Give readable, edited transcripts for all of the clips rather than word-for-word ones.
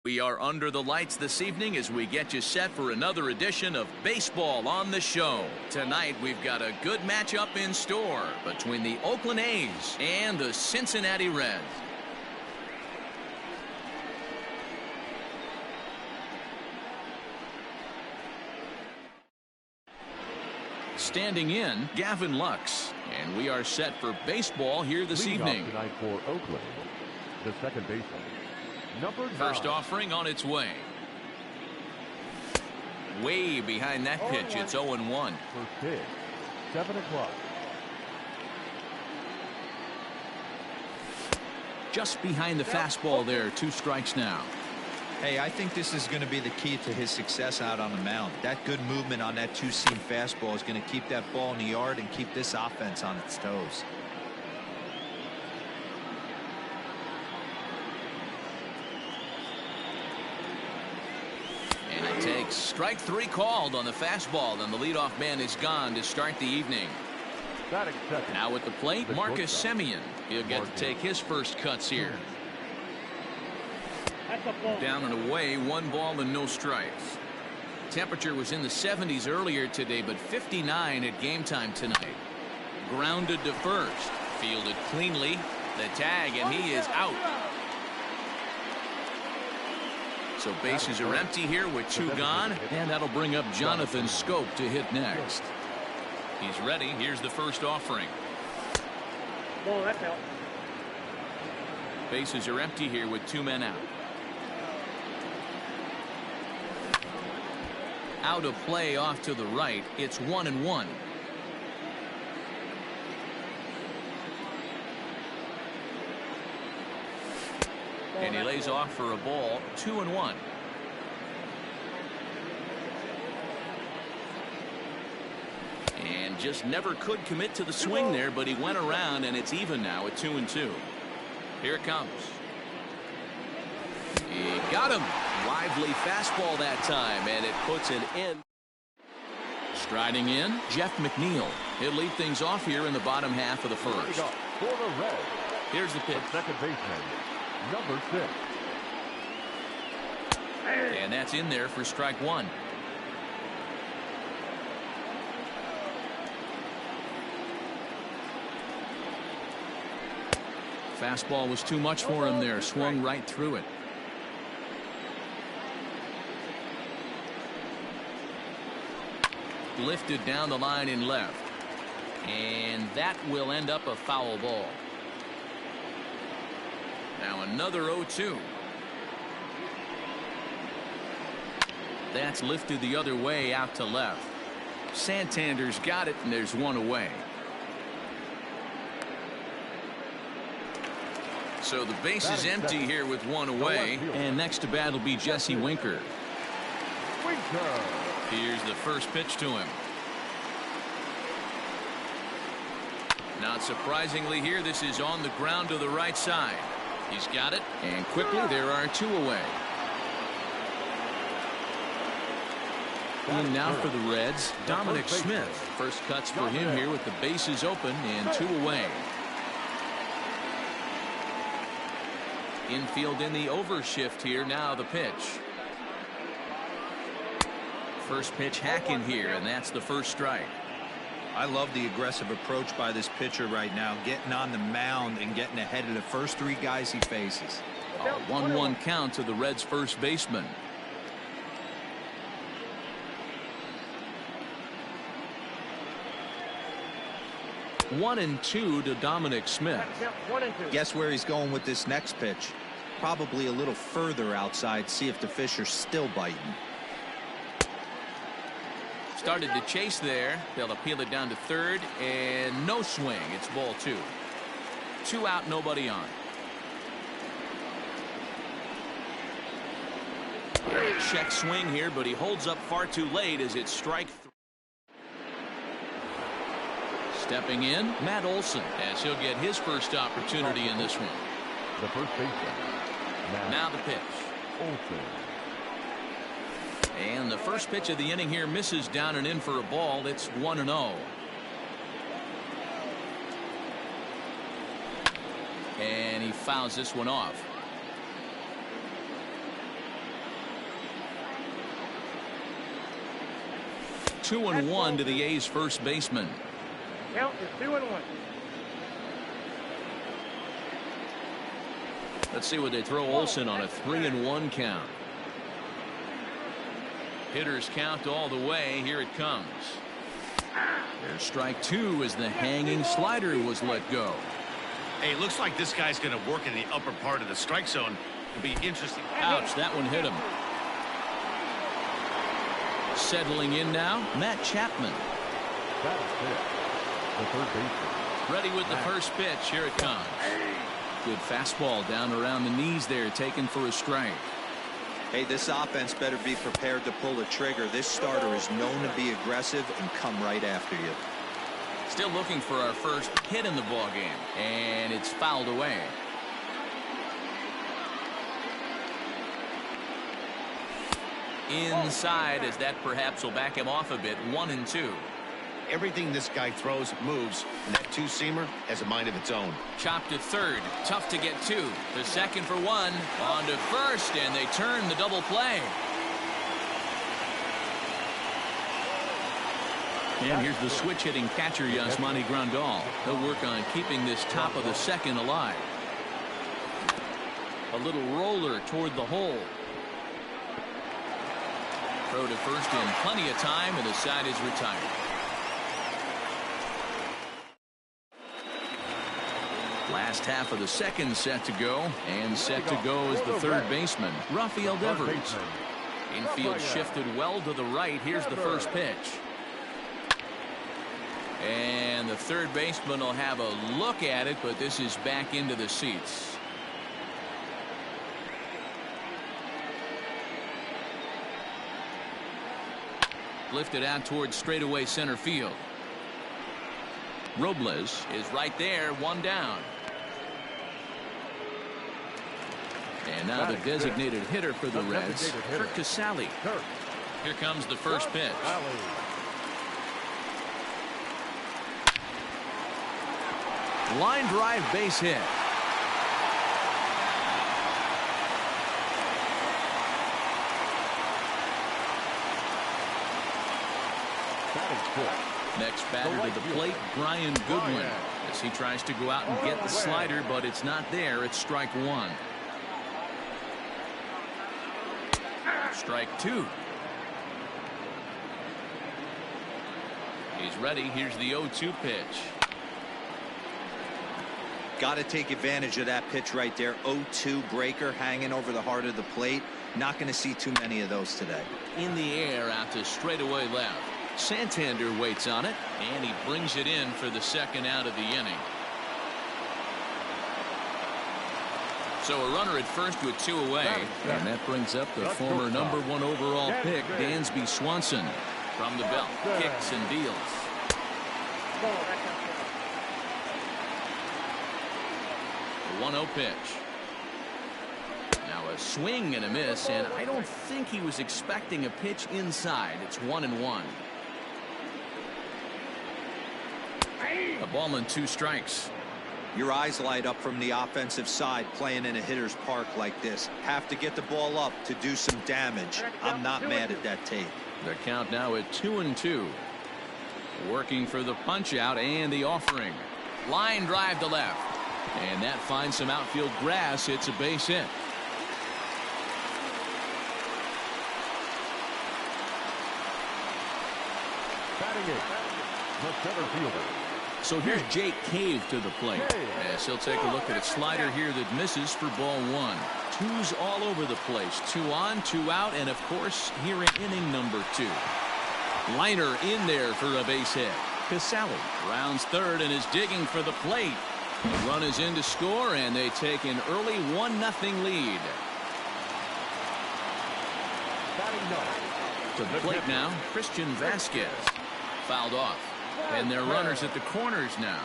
We are under the lights this evening as we get you set for another edition of Baseball on the Show. Tonight we've got a good matchup in store between the Oakland A's and the Cincinnati Reds. Standing in, Gavin Lux, and we are set for baseball here this evening. Tonight for Oakland, the second baseman. First offering on its way. Way behind that pitch. It's 0-1. First pitch, 7 o'clock. Just behind the fastball there. 2 strikes now. Hey, I think this is going to be the key to his success out on the mound. That good movement on that two-seam fastball is going to keep that ball in the yard and keep this offense on its toes. And it takes strike 3 called on the fastball, and the leadoff man is gone to start the evening. Now at the plate, Marcus Semien. He'll get to take his first cuts here. Down and away, 1 ball and no strikes. Temperature was in the 70s earlier today, but 59 at game time tonight. Grounded to first. Fielded cleanly. The tag, and he is out. So bases are empty here with 2 gone, and that'll bring up Jonathan Scope to hit next. He's ready. Here's the first offering. Bases are empty here with 2 men out. Out of play off to the right. It's 1-1. And he lays off for a ball. 2-1. And just never could commit to the swing there, but he went around, and it's even now at 2-2. Here it comes. He got him. Lively fastball that time, and it puts an end. Striding in, Jeff McNeil. He'll lead things off here in the bottom half of the first. Here's the pitch. Second baseman, number 6. And that's in there for strike 1. Fastball was too much for him there. Swung right through it. Lifted down the line in left. And that will end up a foul ball. Now another 0-2. That's lifted the other way out to left. Santander's got it, and there's 1 away. So the base is empty here with 1 away. And next to bat will be Jesse Winker. Here's the first pitch to him. Not surprisingly here, this is on the ground to the right side. He's got it, and quickly there are 2 away. And now for the Reds, Dominic Smith. First cuts for him here with the bases open and 2 away. Infield in the overshift here. Now the pitch. First pitch hacking here, and that's the first strike. I love the aggressive approach by this pitcher right now, getting on the mound and getting ahead of the first 3 guys he faces. A 1-1 count to the Reds' first baseman. One and 2 to Dominic Smith. Guess where he's going with this next pitch? Probably a little further outside. See if the fish are still biting. Started to chase there. They'll appeal it down to third, and no swing. It's ball 2. 2 out, nobody on. Check swing here, but he holds up far too late as it's strike 3. Stepping in, Matt Olson, as he'll get his first opportunity in this one. The first baseman. Now the pitch. Olson. And the first pitch of the inning here misses down and in for a ball. It's 1-0. And he fouls this one off. 2-1 to the A's first baseman. Count is 2-1. Let's see what they throw Olsen on a 3-1 count. Hitters count all the way. Here it comes. There's strike two as the hanging slider was let go. Hey, it looks like this guy's going to work in the upper part of the strike zone. It'll be interesting. Ouch, that one hit him. Settling in now, Matt Chapman. That is it. The third baseman. Ready with the first pitch. Here it comes. Good fastball down around the knees there, taken for a strike. Hey, this offense better be prepared to pull the trigger. This starter is known to be aggressive and come right after you. Still looking for our first hit in the ballgame, and it's fouled away. Inside, as that perhaps will back him off a bit. 1-2. Everything this guy throws moves, and that two-seamer has a mind of its own. Chopped to third. Tough to get to. The second for one. On to first, and they turn the double play. And here's the switch-hitting catcher, Yasmani Grandal. He'll work on keeping this top of the second alive. A little roller toward the hole. Throw to first in plenty of time, and the side is retired. Last half of the second set to go, and set to go is the third baseman, Rafael Devers. Infield shifted well to the right. Here's the first pitch. And the third baseman will have a look at it, but this is back into the seats. Lifted out towards straightaway center field. Robles is right there, one down. And now the designated hitter for the Reds, Kurt Casale. Here comes the first pitch. Line drive, base hit. Next batter to the plate, Brian Goodwin, as he tries to go out and get the slider, but it's not there. It's strike one. Strike two. He's ready. Here's the 0-2 pitch. Got to take advantage of that pitch right there. 0-2 breaker hanging over the heart of the plate. Not going to see too many of those today. In the air out to straightaway left. Santander waits on it, and he brings it in for the second out of the inning. So a runner at first with two away, and that brings up the former #1 overall pick, Dansby Swanson. From the belt, kicks and deals. The 1-0 pitch. Now a swing and a miss, and I don't think he was expecting a pitch inside. It's 1-1. A ball and two strikes. Your eyes light up from the offensive side playing in a hitter's park like this. Have to get the ball up to do some damage. I'm not mad at that tape. The count now at 2-2. Working for the punch out and the offering. Line drive to left. And that finds some outfield grass. It's a base hit. Batting it, the center fielder. So here's Jake Cave to the plate. As he'll take a look at a slider here that misses for ball one. Twos all over the place. 2 on, 2 out, and of course here in inning number 2. Liner in there for a base hit. Casale rounds third and is digging for the plate. The run is in to score, and they take an early 1-0 lead. To the plate now, Christian Vasquez. Fouled off. And they're runners at the corners now.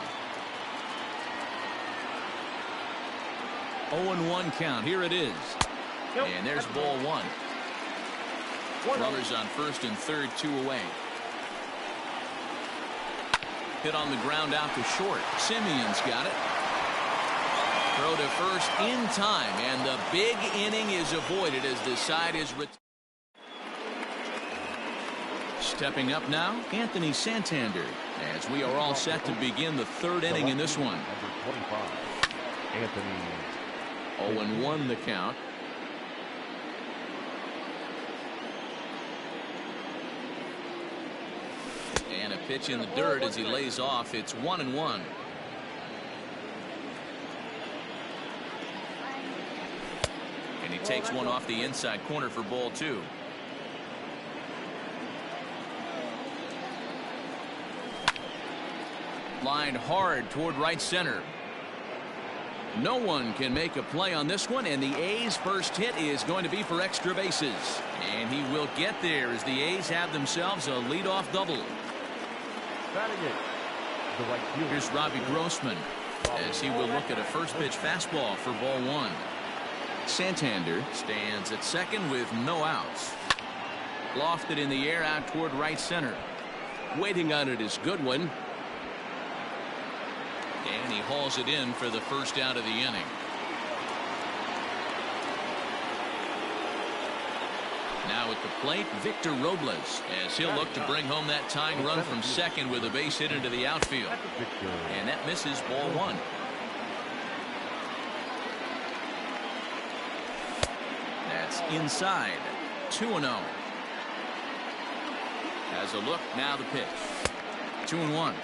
0-1 count. Here it is. And there's ball one. Runners on first and third, 2 away. Hit on the ground out to short. Simeon's got it. Throw to first in time, and the big inning is avoided as the side is retired. Stepping up now, Anthony Santander, as we are all set to begin the third inning in this one. Number 25, Anthony. 0-1 the count. And a pitch in the dirt as he lays off. It's 1-1. And he takes one off the inside corner for ball 2. Lined hard toward right center. No one can make a play on this one, and the A's first hit is going to be for extra bases. And he will get there as the A's have themselves a leadoff double. Batting it, the right fielder. Here's Robbie Grossman as he will look at a first pitch fastball for ball 1. Santander stands at second with no outs. Lofted in the air out toward right center. Waiting on it is Goodwin. And he hauls it in for the first out of the inning. Now at the plate, Victor Robles, as he'll look to bring home that tying run from second with a base hit into the outfield. And that misses ball 1. That's inside. 2-0. Has a look, now the pitch. 2-1.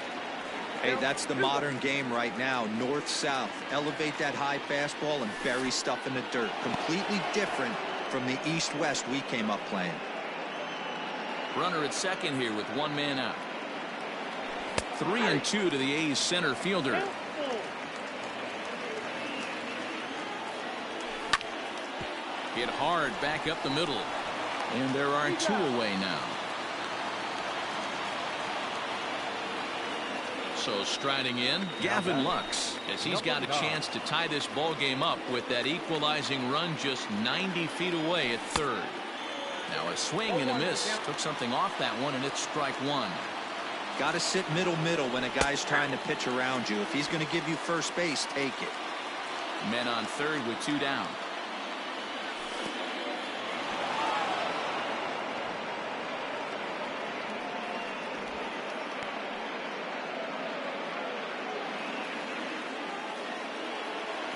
Hey, that's the modern game right now. North-south. Elevate that high fastball and bury stuff in the dirt. Completely different from the east-west we came up playing. Runner at second here with one man out. 3-2 to the A's center fielder. Hit hard back up the middle. And there are 2 away now. So striding in, Gavin Lux, as he's got a chance to tie this ball game up with that equalizing run just 90 feet away at third. Now a swing and a miss. Took something off that one, and it's strike 1. Got to sit middle when a guy's trying to pitch around you. If he's going to give you first base, take it. Men on third with 2 down.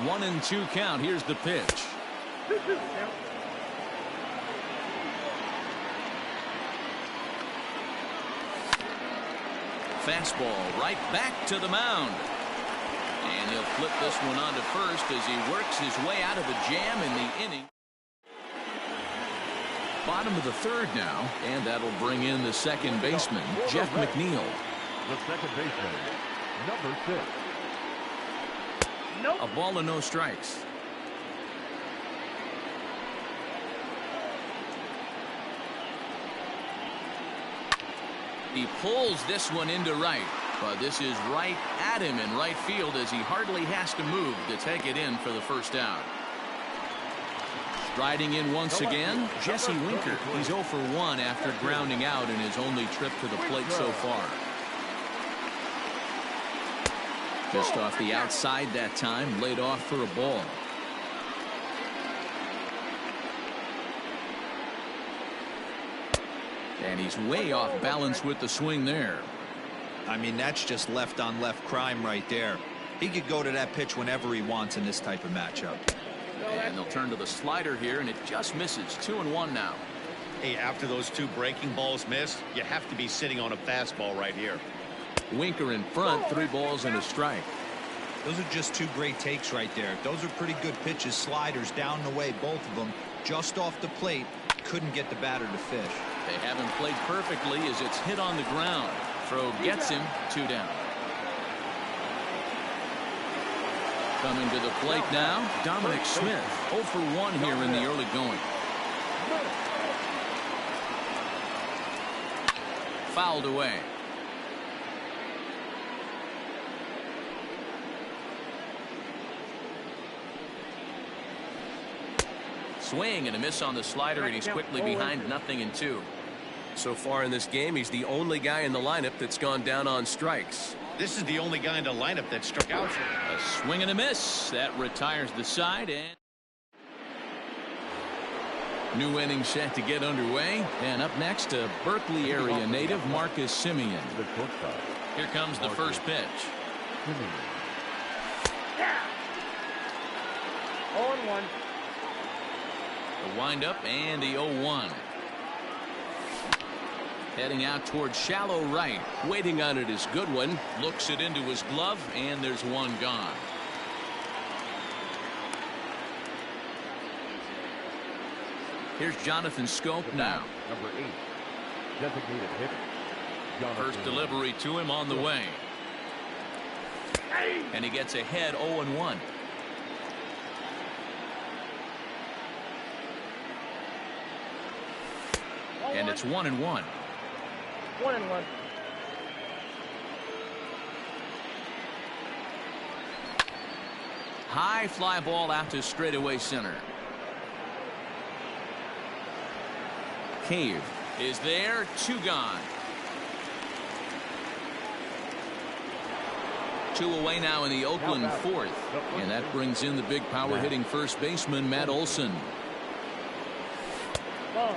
One and 2 count. Here's the pitch. Fastball right back to the mound. And he'll flip this one onto first as he works his way out of a jam in the inning. Bottom of the third now, and that'll bring in the second baseman, Jeff McNeil. The second baseman, number 6. A ball and no strikes. He pulls this one into right, but this is right at him in right field as he hardly has to move to take it in for the first out. Striding in once again, Jesse Winker. He's 0 for 1 after grounding out in his only trip to the plate so far. Just off the outside that time, laid off for a ball. And he's way off balance with the swing there. I mean, that's just left on left crime right there. He could go to that pitch whenever he wants in this type of matchup. And they'll turn to the slider here, and it just misses. 2-1 now. Hey, after those 2 breaking balls missed, you have to be sitting on a fastball right here. Winker in front, 3 balls and a strike. Those are just 2 great takes right there. Those are pretty good pitches. Sliders down the way, both of them. Just off the plate, couldn't get the batter to fish. They haven't played perfectly as it's hit on the ground. Throw gets him. 2 down. Coming to the plate now, Dominic Smith. 0 for 1 here in the early going. Fouled away. Swing and a miss on the slider, and he's quickly behind 0-2. So far in this game, he's the only guy in the lineup that's gone down on strikes. This is the only guy in the lineup that struck out. A swing and a miss. That retires the side, and New inning set to get underway. And up next, a Berkeley area native, Marcus Simeon. The shortstop. Here comes the first pitch. Simeon. 0-1. The windup and the 0-1. Heading out towards shallow right. Waiting on it is Goodwin. Looks it into his glove, and there's one gone. Here's Jonathan Scope now. Number 8. Designated hitter. Jonathan. First delivery to him on the way. And he gets ahead 0-1. And it's 1-1. 1-1. High fly ball out to straightaway center. Cave is there. 2 gone. 2 away now in the Oakland fourth. And that brings in the big power hitting first baseman, Matt Olson.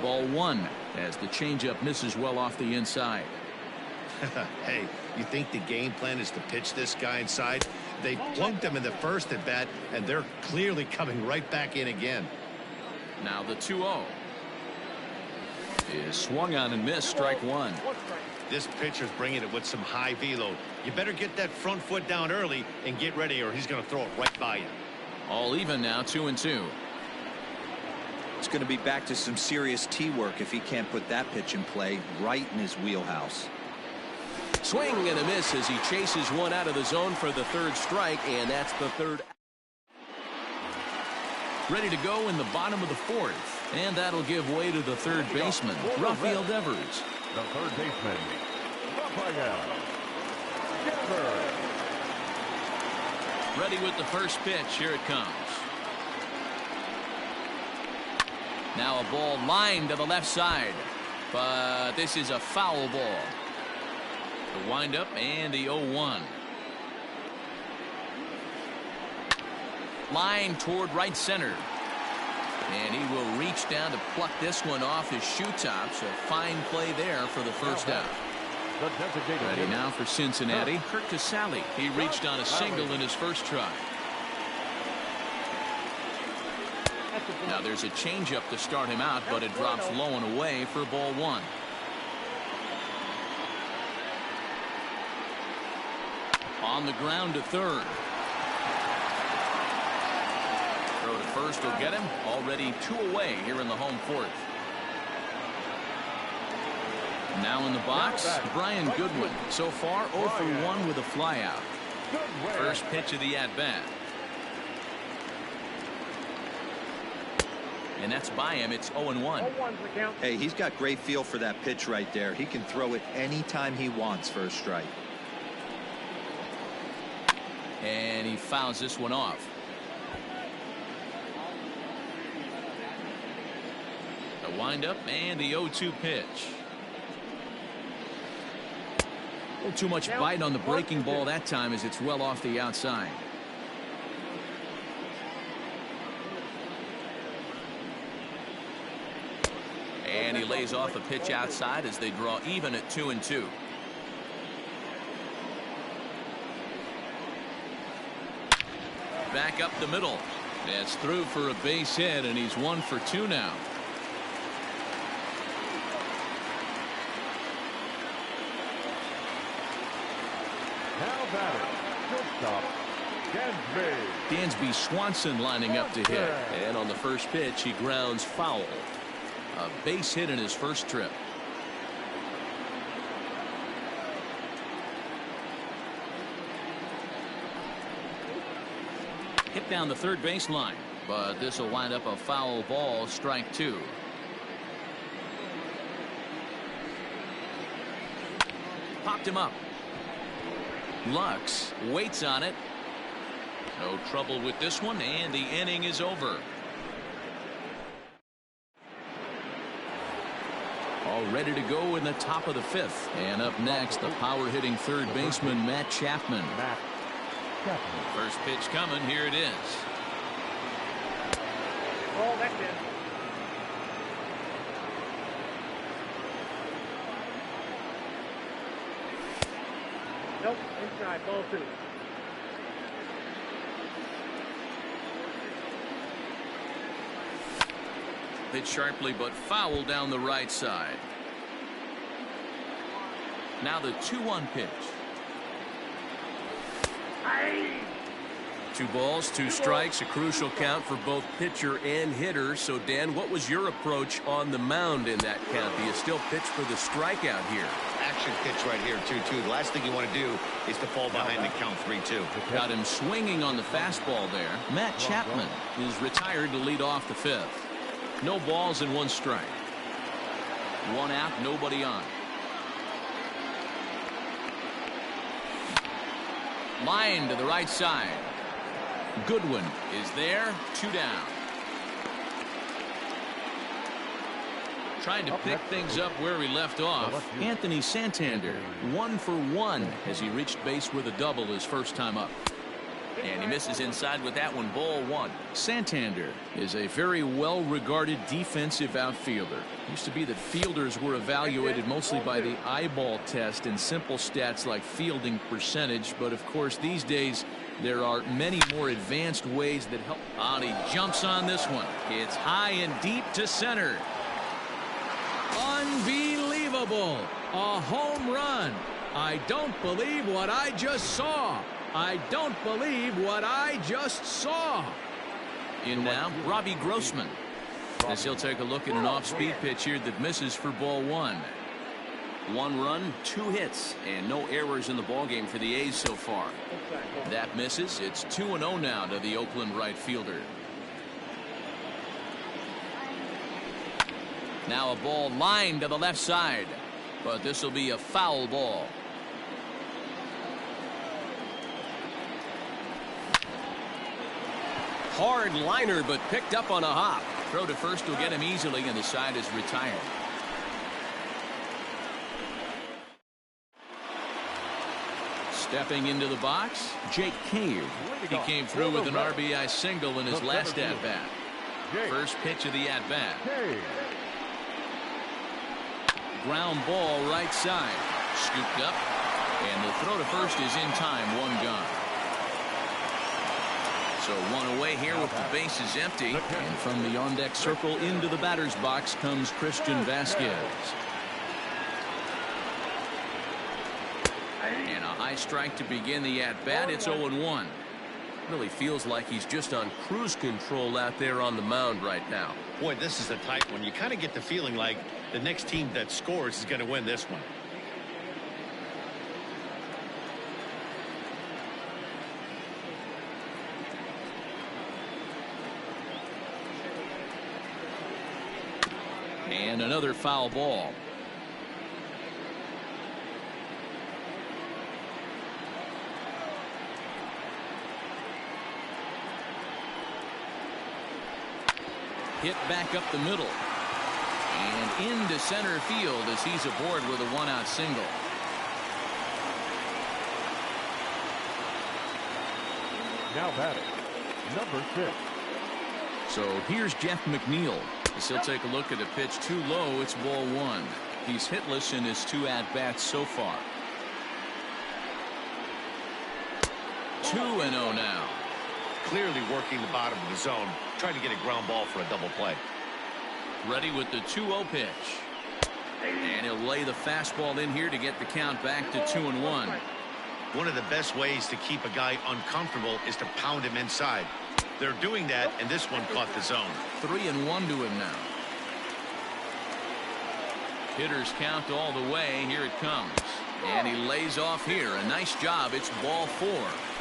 Ball 1 as the changeup misses well off the inside. Hey, you think the game plan is to pitch this guy inside? They plunked him in the first at bat, and they're clearly coming right back in again. Now the 2-0 is swung on and missed. Strike 1. This pitcher's bringing it with some high velo. You better get that front foot down early and get ready, or he's going to throw it right by you. All even now, 2-2. It's going to be back to some serious tee work if he can't put that pitch in play right in his wheelhouse. Swing and a miss as he chases one out of the zone for the 3rd strike, and that's the 3rd. Ready to go in the bottom of the 4th, and that'll give way to the 3rd baseman, Rafael Devers. The 3rd baseman, Rafael Devers. Ready with the first pitch. Here it comes. Now a ball lined to the left side, but this is a foul ball. The windup and the 0-1. Line toward right center. And he will reach down to pluck this one off his shoe tops. A fine play there for the first out. Ready now for Cincinnati. Kurt Casale. He reached on a single in his first try. Now there's a changeup to start him out, but it drops low and away for ball 1. On the ground to 3rd. Throw to first will get him. Already 2 away here in the home 4th. Now in the box, Brian Goodwin. So far 0 for 1 with a flyout. First pitch of the at-bat. And that's by him. It's 0-1. Hey, he's got great feel for that pitch right there. He can throw it anytime he wants for a strike. And he fouls this one off. The windup and the 0-2 pitch. A little too much bite on the breaking ball that time as it's well off the outside. And he lays off a pitch outside as they draw even at 2-2. Back up the middle. That's through for a base hit, and he's 1 for 2 now. Now batting, shortstop, Dansby. Dansby Swanson lining up to hit. And on the first pitch, he grounds foul. A base hit in his first trip. Hit down the 3rd baseline, but this will wind up a foul ball. Strike 2. Popped him up. Lux waits on it. No trouble with this one, and the inning is over. All ready to go in the top of the 5th. And up next, the power hitting 3rd baseman, Matt Chapman. First pitch coming. Here it is. Oh, that's it. Nope, inside, ball 2. Hit sharply but foul down the right side. Now the 2-1 pitch. 2 balls, 2 strikes, a crucial count for both pitcher and hitter. So, Dan, what was your approach on the mound in that count? Do you still pitch for the strikeout here? Action pitch right here, 2-2. The last thing you want to do is to fall behind the count 3-2. Got him swinging on the fastball there. Matt Chapman is retired to lead off the 5th. No balls and 1 strike. 1 out, nobody on. Line to the right side. Goodwin is there. 2 down. Trying to pick things up where he left off. Anthony Santander 1 for 1 as he reached base with a double his first time up. And he misses inside with that one. Ball 1. Santander is a very well-regarded defensive outfielder. Used to be that fielders were evaluated mostly by the eyeball test and simple stats like fielding percentage. But of course these days there are many more advanced ways that help. And he jumps on this one. It's high and deep to center. Unbelievable. A home run. I don't believe what I just saw. I don't believe what I just saw. In now, Robbie Grossman. As he'll take a look at an off-speed pitch here that misses for ball 1. 1 run, 2 hits, and no errors in the ballgame for the A's so far. That misses. It's 2-0 now to the Oakland right fielder. Now a ball lined to the left side, but this will be a foul ball. Hard liner, but picked up on a hop. Throw to first will get him easily, and the side is retired. Stepping into the box, Jake Cave. He came through with an RBI single in his last at-bat. First pitch of the at-bat. Ground ball right side. Scooped up, and the throw to first is in time. 1 gone. So 1 away here with the bases empty. And from the on-deck circle into the batter's box comes Christian Vasquez. And a high strike to begin the at-bat. It's 0-1. Really feels like he's just on cruise control out there on the mound right now. Boy, this is a tight one. You kind of get the feeling like the next team that scores is going to win this one. And another foul ball. Hit back up the middle. And into center field as he's aboard with a 1-out single. Now batting, number 6. So here's Jeff McNeil. As he'll take a look at a pitch too low. It's ball 1. He's hitless in his 2 at-bats so far. 2-0 now. Clearly working the bottom of the zone, trying to get a ground ball for a double play. Ready with the 2-0 pitch. And he'll lay the fastball in here to get the count back to 2-1. One of the best ways to keep a guy uncomfortable is to pound him inside. They're doing that, and this one caught the zone. 3-1 to him now. Hitters count all the way. Here it comes. And he lays off here. A nice job. It's ball 4.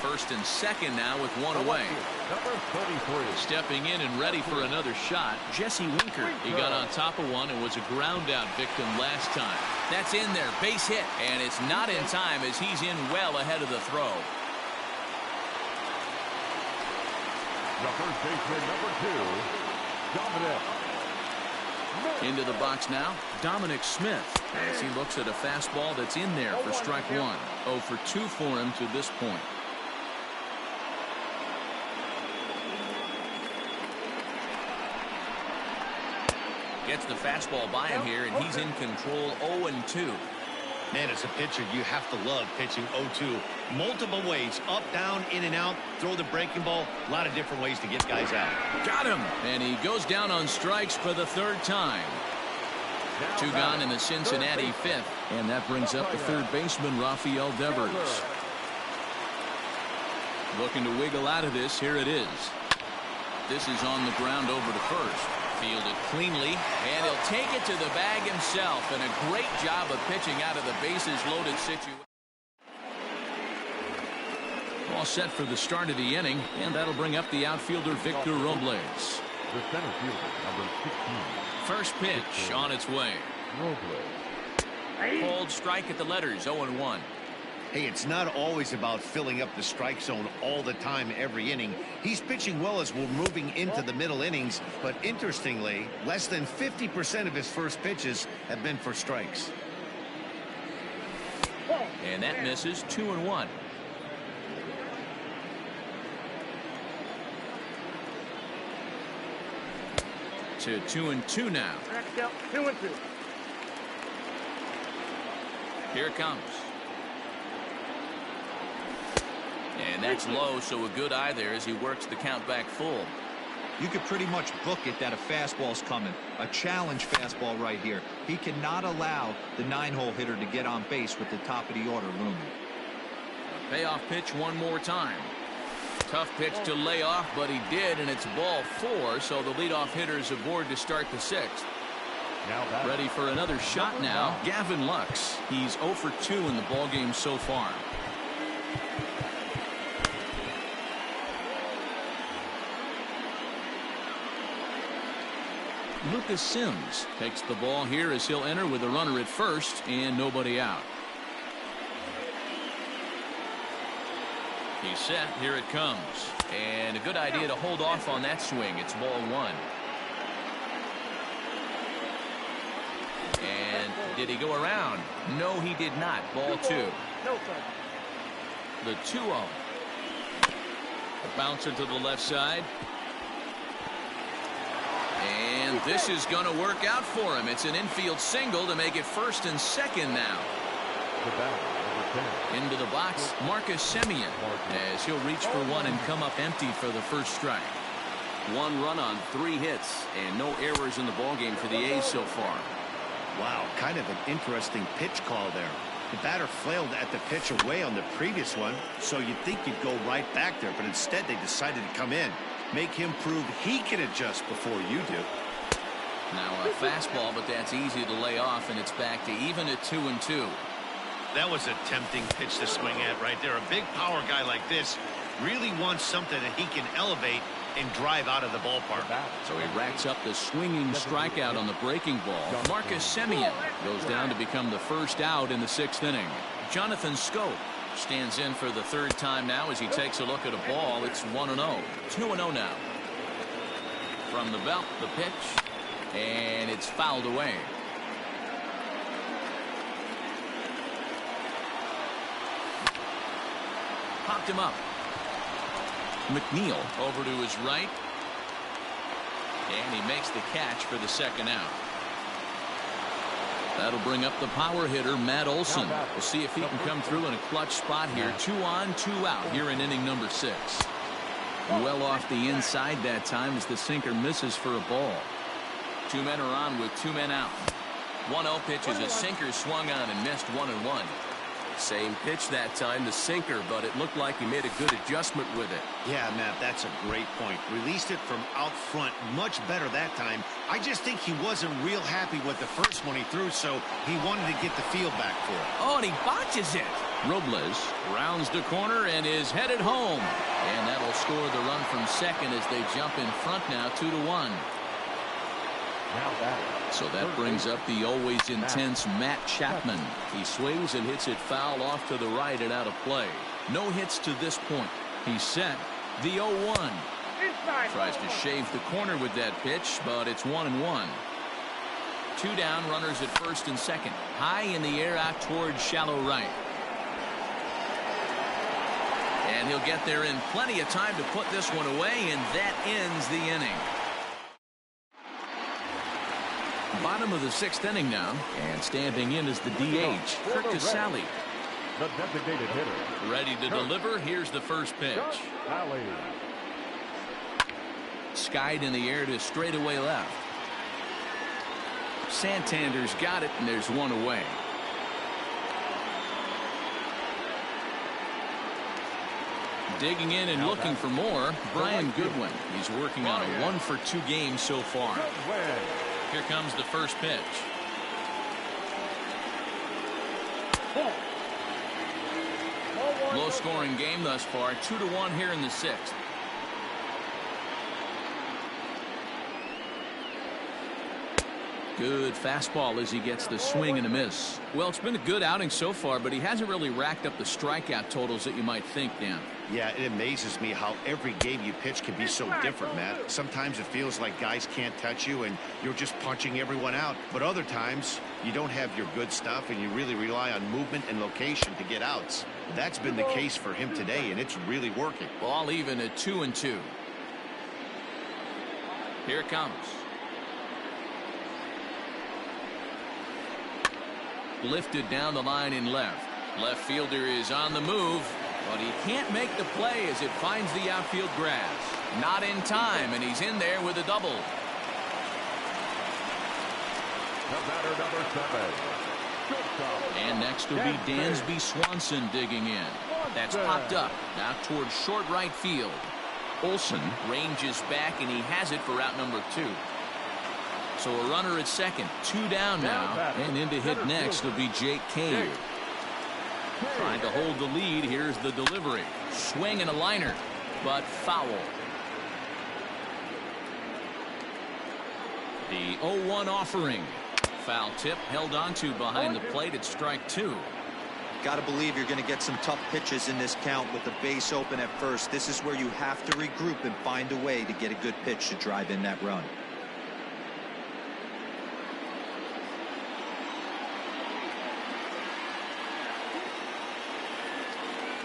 First and second now with 1 away. Number 33. Stepping in and ready for another shot, Jesse Winker. He got on top of one and was a ground out victim last time. That's in there. Base hit. And it's not in time as he's in well ahead of the throw. The first baseman, number 2, Dominic. Into the box now, Dominic Smith, as he looks at a fastball that's in there for strike 1. 0 for 2 for him to this point. Gets the fastball by him here, and he's in control. 0-2. Man, as a pitcher, you have to love pitching 0-2. Multiple ways, up, down, in and out, throw the breaking ball. A lot of different ways to get guys out. Got him. And he goes down on strikes for the third time. Two gone in the Cincinnati fifth. And that brings up the third baseman, Rafael Devers. Looking to wiggle out of this. Here it is. This is on the ground over to first. Fielded cleanly, and he'll take it to the bag himself. And a great job of pitching out of the bases loaded situation. All set for the start of the inning, and that'll bring up the outfielder Victor Robles. The center fielder, number 16. First pitch on its way. Robles. Hold strike at the letters, 0-1. Hey, it's not always about filling up the strike zone all the time every inning. He's pitching well as we're moving into the middle innings, but interestingly, less than 50% of his first pitches have been for strikes. And that misses, 2-1. To 2-2 now. Next up, 2-2. Here it comes. And that's low, so a good eye there as he works the count back full. You could pretty much book it that a fastball's coming. A challenge fastball right here. He cannot allow the 9-hole hitter to get on base with the top of the order looming. A payoff pitch one more time. Tough pitch to lay off, but he did, and it's ball 4, so the leadoff hitter's aboard to start the 6th. Ready for another shot now, Gavin Lux. He's 0 for 2 in the ballgame so far. Lucas Sims takes the ball here as he'll enter with a runner at first and nobody out. He's set. Here it comes. And a good idea to hold off on that swing. It's ball 1. And did he go around? No, he did not. Ball 2. The 2-0. A bouncer to the left side. And this is going to work out for him. It's an infield single to make it first and second now. The batter, number 10. Into the box, Marcus Semien, as he'll reach for one and come up empty for the first strike. 1 run on 3 hits and no errors in the ballgame for the A's so far. Wow, kind of an interesting pitch call there. The batter flailed at the pitch away on the previous one, so you'd think you'd go right back there, but instead they decided to come in. Make him prove he can adjust before you do. Now a fastball, but that's easy to lay off, and it's back to even at 2-2. That was a tempting pitch to swing at right there. A big power guy like this really wants something that he can elevate and drive out of the ballpark. So he racks up the swinging strikeout on the breaking ball. Marcus Semien goes down to become the first out in the 6th inning. Jonathan Scope stands in for the 3rd time now as he takes a look at a ball. It's 1-0. 2-0 now. From the belt, the pitch, and it's fouled away. Popped him up. McNeil over to his right. And he makes the catch for the 2nd out. That'll bring up the power hitter, Matt Olson. We'll see if he can come through in a clutch spot here. 2 on, 2 out here in inning number 6. Well off the inside that time as the sinker misses for a ball. 2 men are on with 2 men out. 1-0 pitch is a sinker swung on and missed 1-1. Same pitch that time, the sinker, but it looked like he made a good adjustment with it. Yeah, Matt, that's a great point. Released it from out front much better that time. I just think he wasn't real happy with the first one he threw, so he wanted to get the feel back for it. Oh, and he botches it. Robles rounds the corner and is headed home. And that'll score the run from second as they jump in front now, 2-1. So that brings up the always intense Matt Chapman. He swings and hits it foul off to the right and out of play. No hits to this point. He's set. The 0-1. Tries to shave the corner with that pitch, but it's 1-1. 2 down, runners at first and second. High in the air out towards shallow right. And he'll get there in plenty of time to put this one away, and that ends the inning. Bottom of the 6th inning now, and standing in is the DH, Kurt Casale. The designated hitter. Ready to deliver. Here's the first pitch. Alley. Skied in the air to straightaway left. Santander's got it, and there's one away. Digging in and looking for more, Brian Goodwin. He's working on a 1-for-2 game so far. Here comes the first pitch. Low scoring game thus far, 2-1 here in the 6th. Good fastball as he gets the swing and a miss. Well, it's been a good outing so far, but he hasn't really racked up the strikeout totals that you might think, Dan. Yeah, it amazes me how every game you pitch can be so different, Matt. Sometimes it feels like guys can't touch you and you're just punching everyone out. But other times you don't have your good stuff and you really rely on movement and location to get outs. That's been the case for him today, and it's really working. Ball even at 2-2. Here it comes. Lifted down the line in left. Left fielder is on the move, but he can't make the play as it finds the outfield grass. Not in time, and he's in there with a double. The batter, number 7. And next will be Dansby Swanson digging in. That's popped up now towards short right field. Olsen ranges back, and he has it for out number 2. So a runner at second, 2 down now, and in to hit next will be Jake Cave. Trying to hold the lead. Here's the delivery. Swing and a liner, but foul. The 0-1 offering. Foul tip held onto behind the plate at strike 2. Got to believe you're going to get some tough pitches in this count with the base open at first. This is where you have to regroup and find a way to get a good pitch to drive in that run.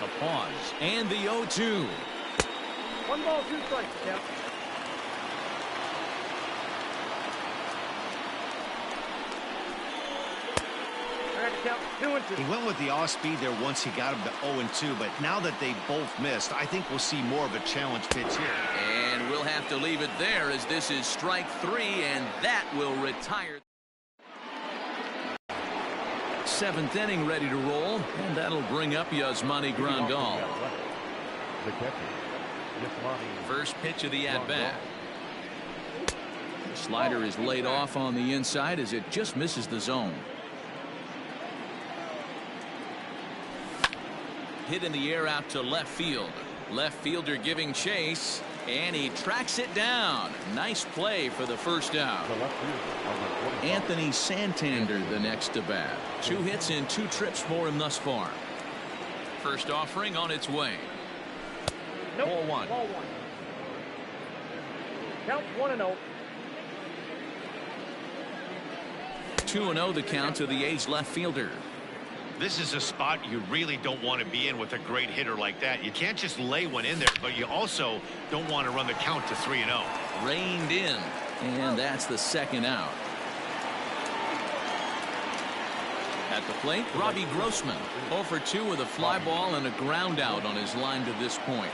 A pause and the 0-2. 1 ball, 2 strikes, Jeff. Count 2-2. He went with the off speed there once he got him to 0-2, but now that they both missed, I think we'll see more of a challenge pitch here. And we'll have to leave it there as this is strike 3, and that will retire. 7th inning ready to roll, and that'll bring up Yasmani Grandal. The catcher, Yasmani. First pitch of the at-bat. The slider is laid off on the inside as it just misses the zone. Hit in the air out to left field. Left fielder giving chase, and he tracks it down. Nice play for the first out. The left fielder, number 25. Anthony Santander the next to bat. 2 hits and 2 trips for him thus far. First offering on its way. Nope. Ball 1. Ball 1. Count 1-0. 2-0 the count to the A's left fielder. This is a spot you really don't want to be in with a great hitter like that. You can't just lay one in there, but you also don't want to run the count to 3-0. Reined in, and that's the second out. At the plate, Robbie Grossman, 0 for 2 with a fly ball and a ground out on his line to this point.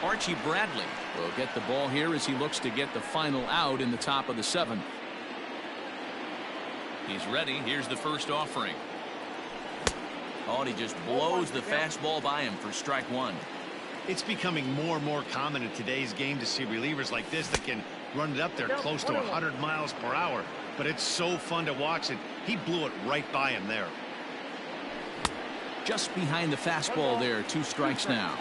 Archie Bradley will get the ball here as he looks to get the final out in the top of the 7th. He's ready. Here's the first offering. Oh, and he just blows the fastball by him for strike 1. It's becoming more and more common in today's game to see relievers like this that can run it up there close to 100 miles per hour. But it's so fun to watch it. He blew it right by him there. Just behind the fastball there. 2 strikes now.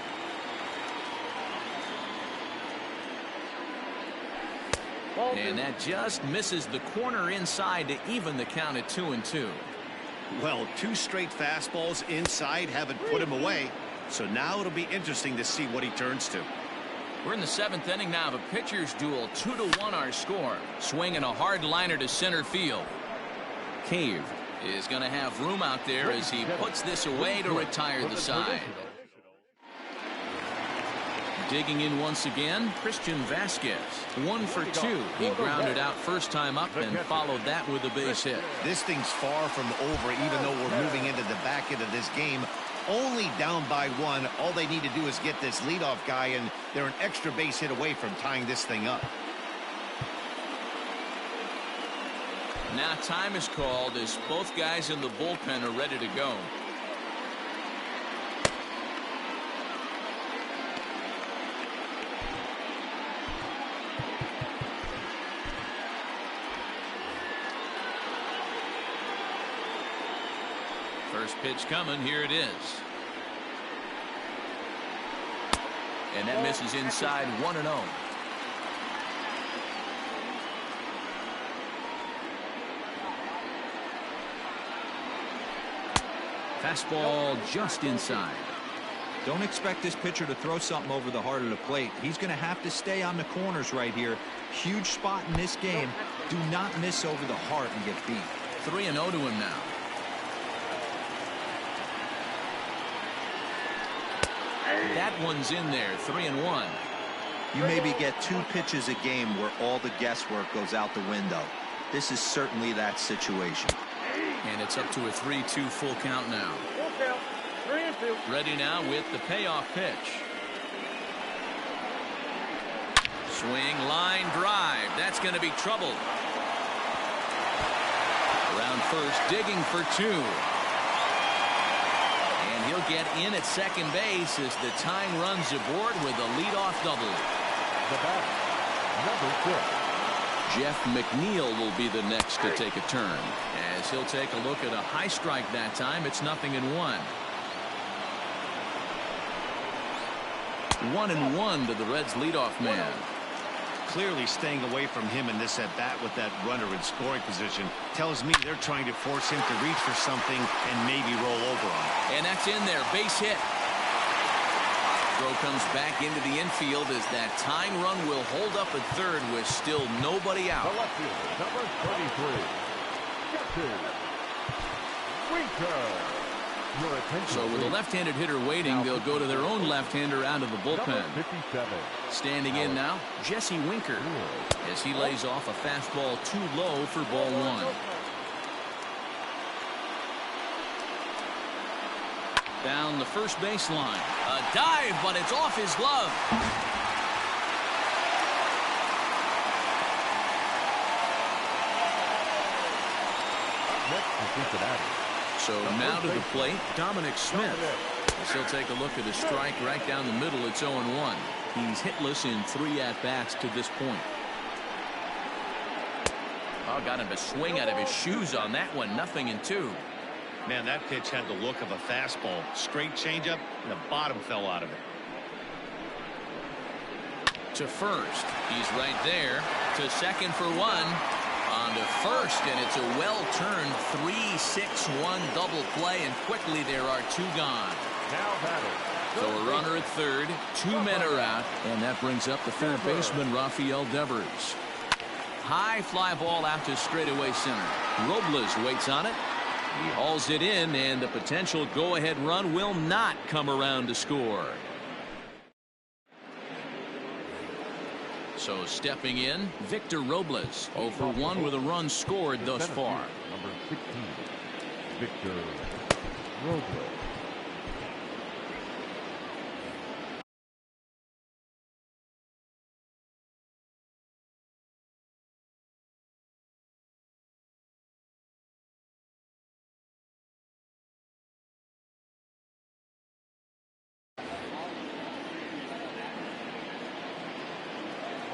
And that just misses the corner inside to even the count at 2-2. Well, 2 straight fastballs inside haven't put him away. So now it'll be interesting to see what he turns to. We're in the 7th inning now of a pitcher's duel. 2-1 our score. Swinging a hard liner to center field. Cave is going to have room out there as he puts this away to retire the side. Digging in once again, Christian Vasquez. 1 for 2. He grounded out first time up and followed that with a base hit. This thing's far from over, even though we're moving into the back end of this game. Only down by 1. All they need to do is get this leadoff guy, and they're an extra base hit away from tying this thing up. Now time is called as both guys in the bullpen are ready to go. First pitch coming. Here it is. And that misses inside. 1-0. Fastball just inside. Don't expect this pitcher to throw something over the heart of the plate. He's going to have to stay on the corners right here. Huge spot in this game. Do not miss over the heart and get beat. 3-0 to him now. That one's in there. 3-1. You maybe get 2 pitches a game where all the guesswork goes out the window. This is certainly that situation. And it's up to a 3-2 full count now. Full count. 3-2. Ready now with the payoff pitch. Swing, line drive. That's going to be trouble. Around first, digging for 2. And he'll get in at second base as the tying runs aboard with a leadoff double. The batter, number 6. Jeff McNeil will be the next to take a turn, as he'll take a look at a high strike that time. It's 0-1. 1-1 to the Reds leadoff man. Clearly staying away from him in this at-bat with that runner in scoring position tells me they're trying to force him to reach for something and maybe roll over on it. And that's in there. Base hit. Throw comes back into the infield as that tying run will hold up at third with still nobody out. The left fielder, number 33. Captain Winker. Your attention, So with a left-handed hitter waiting, they'll go to their own left-hander out of the bullpen. number 57. Standing in now, Jesse Winker, as he lays off a fastball too low for ball 1. Down the first baseline. A dive, but it's off his glove. Next to Cincinnati. So now to the plate, Dominic Smith. As he'll take a look at a strike right down the middle. It's 0-1. He's hitless in 3 at-bats to this point. Oh, got him to swing out of his shoes on that one. 0-2. Man, that pitch had the look of a fastball. Straight changeup, and the bottom fell out of it. To first. He's right there. To second for 1. On to first, and it's a well-turned 3-6-1 double play, and quickly there are 2 gone. Now batting. So a runner at third, 2 men are out, and that brings up the third baseman, Rafael Devers. High fly ball out to straightaway center. Robles waits on it. He hauls it in, and the potential go-ahead run will not come around to score. So stepping in, Victor Robles, 0 for 1 with a run scored thus far. Number 16, Victor Robles.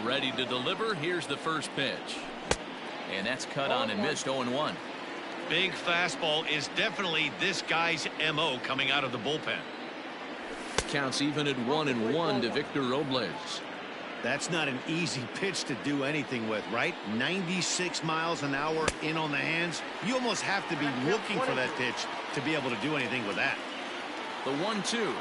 Ready to deliver. Here's the first pitch. And that's cut on and missed. 0-1. Big fastball is definitely this guy's MO coming out of the bullpen. Counts even at 1-1 to Victor Robles. That's not an easy pitch to do anything with, right? 96 miles an hour in on the hands. You almost have to be looking for that pitch to be able to do anything with that. The 1-2.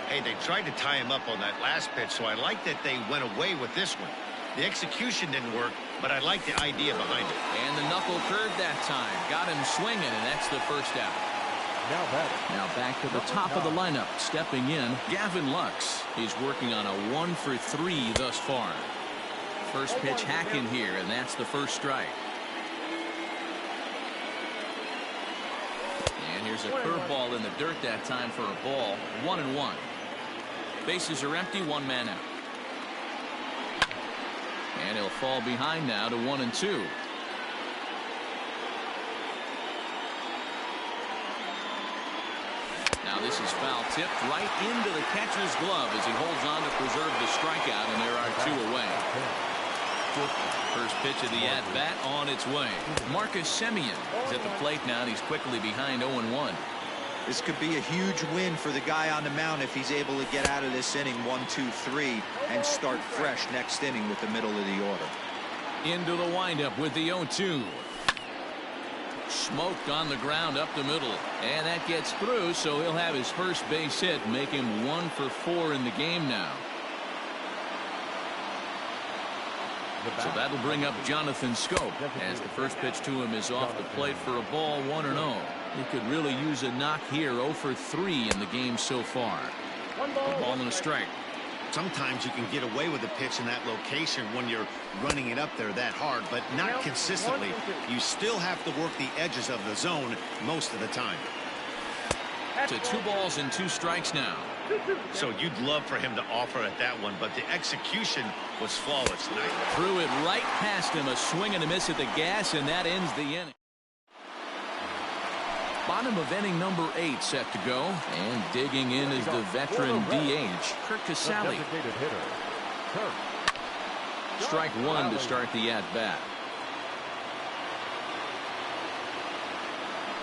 Hey, they tried to tie him up on that last pitch, so I like that they went away with this one. The execution didn't work, but I like the idea behind it. And the knuckle curve that time. Got him swinging, and that's the first out. Now back to the top of the lineup. Stepping in, Gavin Lux. He's working on a 1 for 3 thus far. First pitch hacking here, and that's the first strike. And here's a curveball in the dirt that time for a ball. 1-1. Bases are empty, 1 man out. And he'll fall behind now to 1-2. Now this is foul tipped right into the catcher's glove as he holds on to preserve the strikeout, and there are 2 away. First pitch of the at-bat on its way. Marcus Semien is at the plate now, and he's quickly behind 0-1. This could be a huge win for the guy on the mound if he's able to get out of this inning 1-2-3 and start fresh next inning with the middle of the order. Into the windup with the 0-2. Smoked on the ground up the middle, and that gets through, so he'll have his first base hit, make him 1 for 4 in the game now. So that'll bring up Jonathan Scope as the first pitch to him is off the plate for a ball. 1-0. He could really use a knock here. 0 for 3 in the game so far. A ball and a strike. Sometimes you can get away with a pitch in that location when you're running it up there that hard, but not consistently. You still have to work the edges of the zone most of the time. To 2 balls and 2 strikes now. So you'd love for him to offer at that one, but the execution was flawless tonight. Threw it right past him. A swing and a miss at the gas, and that ends the inning. Bottom of inning number 8 set to go, and digging in is the veteran DH, Kirk Casale. Strike 1 to start the at-bat.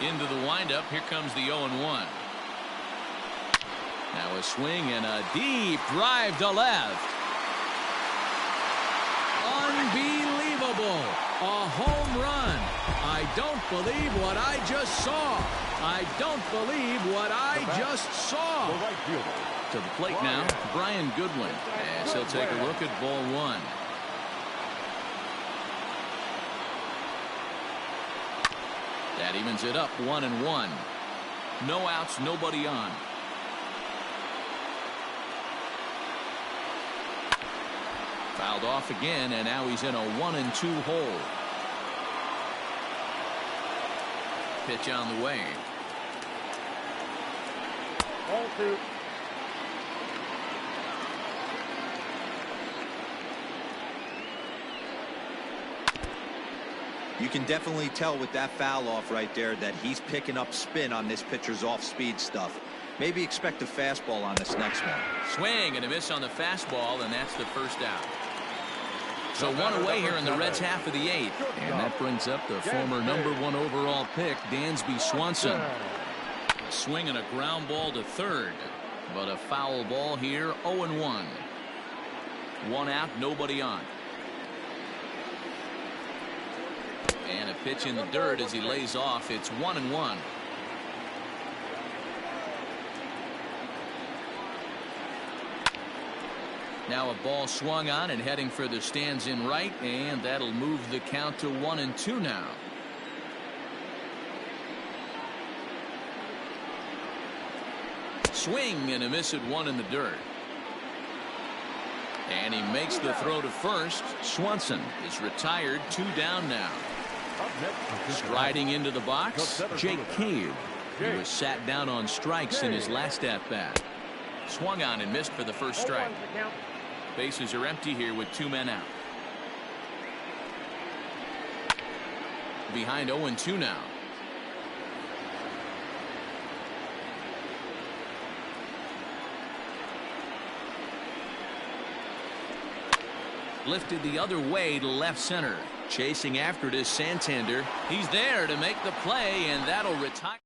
Into the windup. Here comes the 0-1. Now a swing and a deep drive to left. Unbelievable. A home run. I don't believe what I just saw. I don't believe what I just saw. To the plate now, Brian Goodwin, as he'll take a look at ball 1. That evens it up 1-1. No outs, nobody on. Fouled off again, and now he's in a 1-2 hole. Pitch on the way. 0-2. You can definitely tell with that foul off right there that he's picking up spin on this pitcher's off-speed stuff. Maybe expect a fastball on this next one. Swing and a miss on the fastball, and that's the first out. So 1 away here in the Reds' half of the 8th. And that brings up the former number 1 overall pick, Dansby Swanson. Swing and a ground ball to third. But a foul ball here, 0-1. 1 out, nobody on. And a pitch in the dirt as he lays off. It's 1-1. Now a ball swung on and heading for the stands in right, and that'll move the count to 1-2 now. Swing and a miss at 1 in the dirt. And he makes the throw to first. Swanson is retired. 2 down now. Striding into the box, Jake Cave. He was sat down on strikes in his last at-bat. Swung on and missed for the first strike. Bases are empty here with 2 men out. Behind 0-2 now. Lifted the other way to left center. Chasing after it is Santander. He's there to make the play, and that'll retire.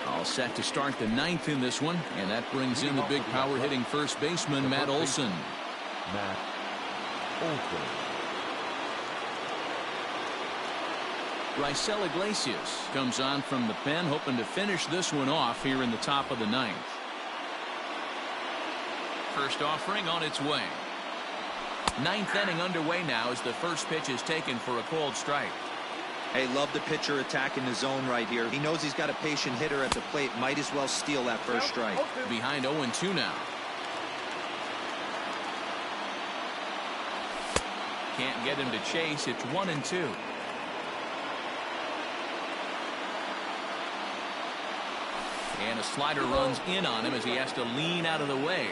All set to start the 9th in this one, and that brings in the big power hitting first baseman, Matt Olson. Raisel Iglesias comes on from the pen, hoping to finish this one off here in the top of the 9th. First offering on its way. 9th inning underway now as the first pitch is taken for a called strike. Hey, love the pitcher attacking the zone right here. He knows he's got a patient hitter at the plate. Might as well steal that first strike. Behind 0-2 now. Can't get him to chase. It's 1-2. And a slider runs in on him as he has to lean out of the way.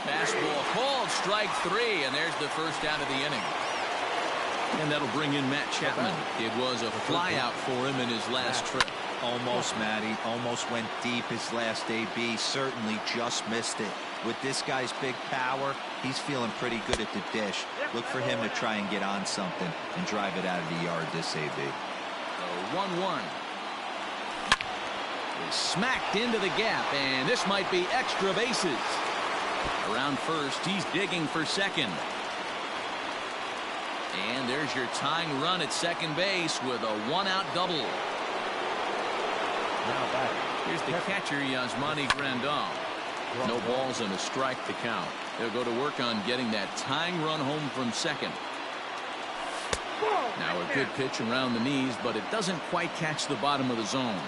Fastball called, strike 3, and there's the first out of the inning. And that'll bring in Matt Chapman. It was a flyout for him in his last trip. Almost, Matty. Almost went deep his last AB. Certainly just missed it. With this guy's big power, he's feeling pretty good at the dish. Look for him to try and get on something and drive it out of the yard this AB. So 1-1. He's smacked into the gap, and this might be extra bases. Around first, he's digging for second. And there's your tying run at second base with a one-out double. Now back. Here's the catcher, Yasmani Grandal. No balls and a strike to count. They'll go to work on getting that tying run home from second. Now a good pitch around the knees, but it doesn't quite catch the bottom of the zone.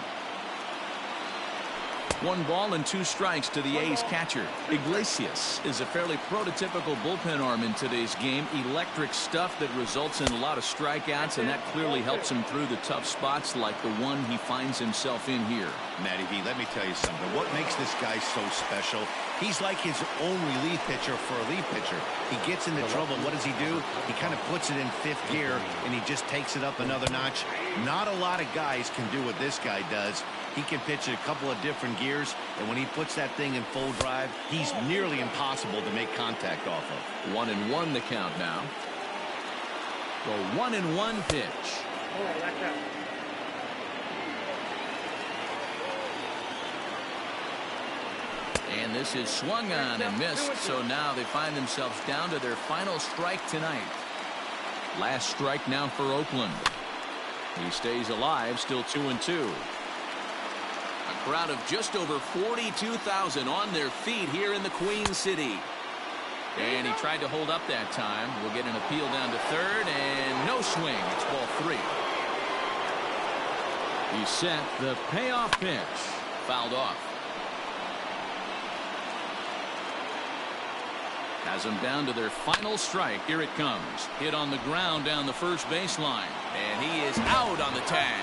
1 ball and 2 strikes to the A's catcher. Iglesias is a fairly prototypical bullpen arm in today's game. Electric stuff that results in a lot of strikeouts, and that clearly helps him through the tough spots like the one he finds himself in here. Matty V, let me tell you something. What makes this guy so special? He's like his own relief pitcher for a relief pitcher. He gets into trouble. What does he do? He kind of puts it in 5th gear, and he just takes it up another notch. Not a lot of guys can do what this guy does. He can pitch a couple of different gears, and when he puts that thing in full drive, he's nearly impossible to make contact off of. 1-1 the count now. The 1-1 pitch. And this is swung on and missed, so now they find themselves down to their final strike tonight. Last strike now for Oakland. He stays alive, still 2-2. A crowd of just over 42,000 on their feet here in the Queen City. And he tried to hold up that time. We'll get an appeal down to third, and no swing. It's ball 3. He set the payoff pitch. Fouled off. Has them down to their final strike. Here it comes. Hit on the ground down the first baseline. And he is out on the tag.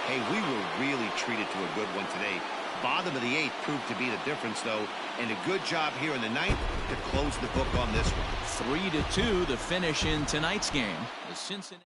Hey, we were really treated to a good one today. Bottom of the 8th proved to be the difference, though, and a good job here in the 9th to close the book on this one. 3-2 the finish in tonight's game. The Cincinnati